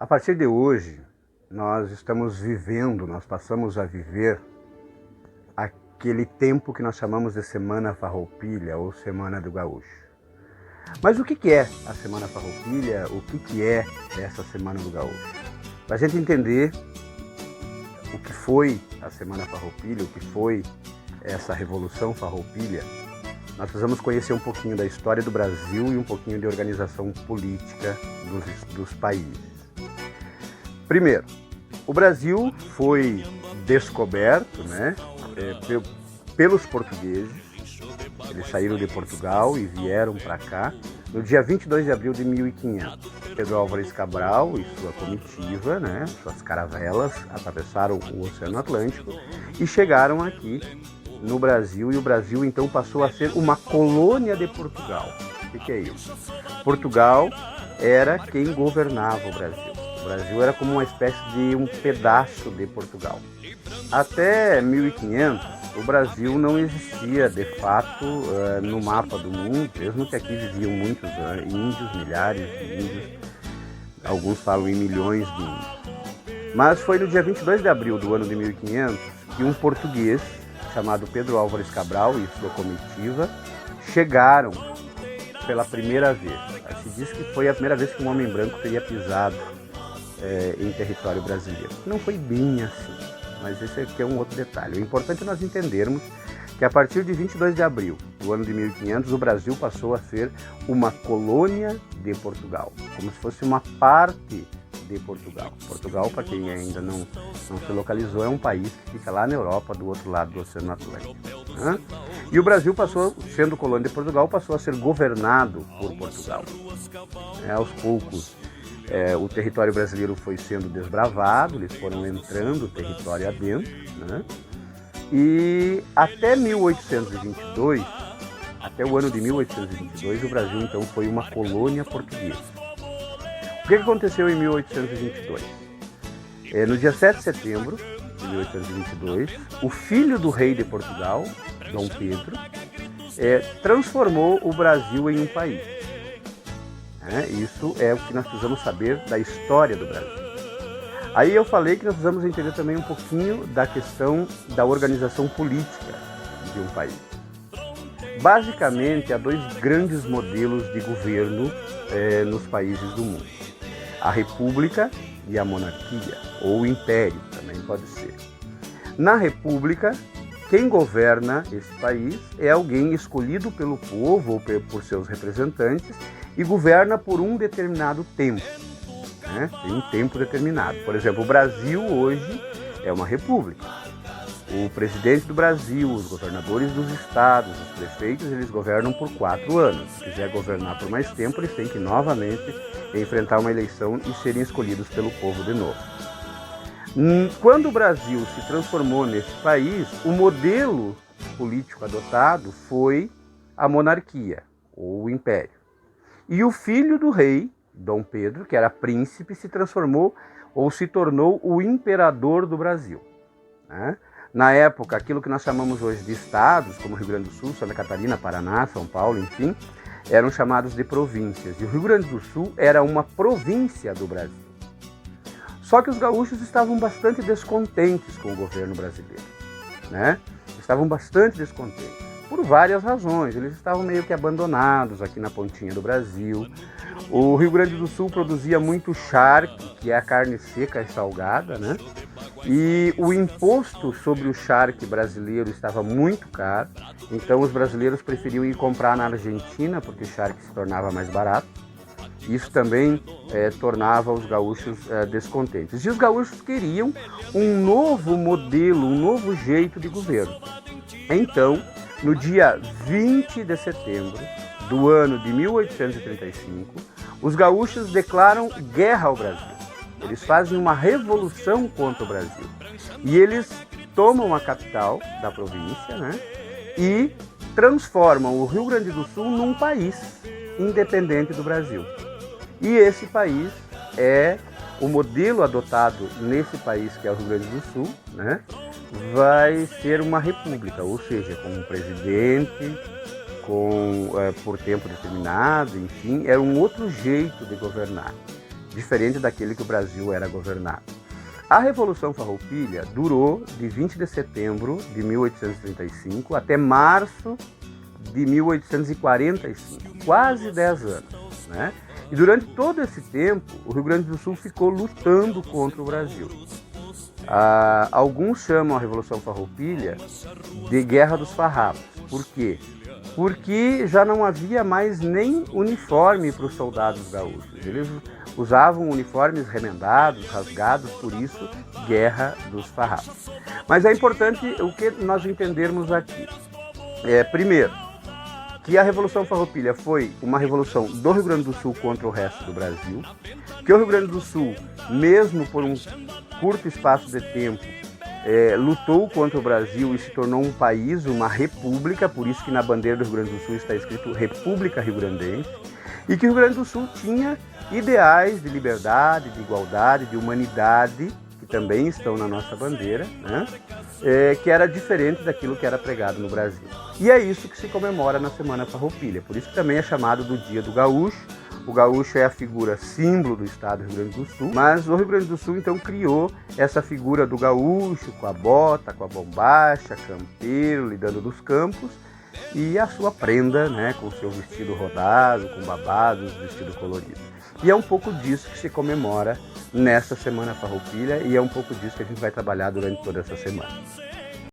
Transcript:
A partir de hoje, nós passamos a viver aquele tempo que nós chamamos de Semana Farroupilha ou Semana do Gaúcho. Mas o que é a Semana Farroupilha? O que é essa Semana do Gaúcho? Para a gente entender o que foi a Semana Farroupilha, o que foi essa Revolução Farroupilha, nós precisamos conhecer um pouquinho da história do Brasil e um pouquinho de organização política dos países. Primeiro, o Brasil foi descoberto, pelos portugueses. Eles saíram de Portugal e vieram para cá no dia 22 de abril de 1500. Pedro Álvares Cabral e sua comitiva, suas caravelas, atravessaram o Oceano Atlântico e chegaram aqui no Brasil, e o Brasil então passou a ser uma colônia de Portugal. O que é isso? Portugal era quem governava o Brasil. O Brasil era como uma espécie de um pedaço de Portugal. Até 1500, o Brasil não existia de fato no mapa do mundo, mesmo que aqui viviam muitos índios, milhares de índios, alguns falam em milhões de índios. Mas foi no dia 22 de abril do ano de 1500 que um português chamado Pedro Álvares Cabral e sua comitiva chegaram pela primeira vez. Se diz que foi a primeira vez que um homem branco teria pisado em território brasileiro. Não foi bem assim, mas esse aqui é um outro detalhe. O importante é nós entendermos que a partir de 22 de abril do ano de 1500, o Brasil passou a ser uma colônia de Portugal, como se fosse uma parte de Portugal. Portugal, para quem ainda não se localizou, é um país que fica lá na Europa, do outro lado do Oceano Atlântico. E o Brasil passou, sendo colônia de Portugal, passou a ser governado por Portugal. Aos poucos, o território brasileiro foi sendo desbravado, eles foram entrando o território adentro, E até 1822, até o ano de 1822, o Brasil então foi uma colônia portuguesa. O que aconteceu em 1822? No dia 7 de setembro de 1822, o filho do rei de Portugal, Dom Pedro, transformou o Brasil em um país. Isso é o que nós precisamos saber da história do Brasil. Aí eu falei que nós precisamos entender também um pouquinho da questão da organização política de um país. Basicamente, há dois grandes modelos de governo nos países do mundo. A república e a monarquia, ou o império, também pode ser. Na república, quem governa esse país é alguém escolhido pelo povo ou por seus representantes e governa por um determinado tempo. Tem um tempo determinado. Por exemplo, o Brasil hoje é uma república. O presidente do Brasil, os governadores dos estados, os prefeitos, eles governam por 4 anos. Se quiser governar por mais tempo, eles têm que novamente enfrentar uma eleição e serem escolhidos pelo povo de novo. Quando o Brasil se transformou nesse país, o modelo político adotado foi a monarquia, ou o império. E o filho do rei, Dom Pedro, que era príncipe, se transformou ou se tornou o imperador do Brasil. Na época, aquilo que nós chamamos hoje de estados, como Rio Grande do Sul, Santa Catarina, Paraná, São Paulo, enfim, eram chamados de províncias. E o Rio Grande do Sul era uma província do Brasil. Só que os gaúchos estavam bastante descontentes com o governo brasileiro. Estavam bastante descontentes. Por várias razões, eles estavam meio que abandonados aqui na pontinha do Brasil. O Rio Grande do Sul produzia muito charque, que é a carne seca e salgada, E o imposto sobre o charque brasileiro estava muito caro, então os brasileiros preferiam ir comprar na Argentina, porque o charque se tornava mais barato. Isso também tornava os gaúchos descontentes. E os gaúchos queriam um novo modelo, um novo jeito de governo. Então, no dia 20 de setembro do ano de 1835, os gaúchos declaram guerra ao Brasil. Eles fazem uma revolução contra o Brasil. E eles tomam a capital da província, e transformam o Rio Grande do Sul num país independente do Brasil. E esse país é o modelo adotado nesse país, que é o Rio Grande do Sul, vai ser uma república, ou seja, com um presidente, por tempo determinado, enfim, era um outro jeito de governar. diferente daquele que o Brasil era governado. A Revolução Farroupilha durou de 20 de setembro de 1835 até março de 1845, quase 10 anos, né? E durante todo esse tempo, o Rio Grande do Sul ficou lutando contra o Brasil. Alguns chamam a Revolução Farroupilha de Guerra dos Farrapos. Por quê? Porque já não havia mais nem uniforme para os soldados gaúchos. Eles usavam uniformes remendados, rasgados, por isso, Guerra dos Farrapos. Mas é importante o que nós entendermos aqui. Primeiro, que a Revolução Farroupilha foi uma revolução do Rio Grande do Sul contra o resto do Brasil, que o Rio Grande do Sul, mesmo por um curto espaço de tempo, lutou contra o Brasil e se tornou um país, uma república, por isso que na bandeira do Rio Grande do Sul está escrito República Rio-Grandense, e que o Rio Grande do Sul tinha ideais de liberdade, de igualdade, de humanidade, que também estão na nossa bandeira, né? Que era diferente daquilo que era pregado no Brasil. E é isso que se comemora na Semana Farroupilha, por isso que também é chamado do Dia do Gaúcho. O gaúcho é a figura símbolo do estado do Rio Grande do Sul, mas o Rio Grande do Sul então criou essa figura do gaúcho com a bota, com a bombacha, campeiro, lidando dos campos, e a sua prenda, né, com o seu vestido rodado, com babados, vestido colorido. E é um pouco disso que se comemora nessa Semana Farroupilha e é um pouco disso que a gente vai trabalhar durante toda essa semana.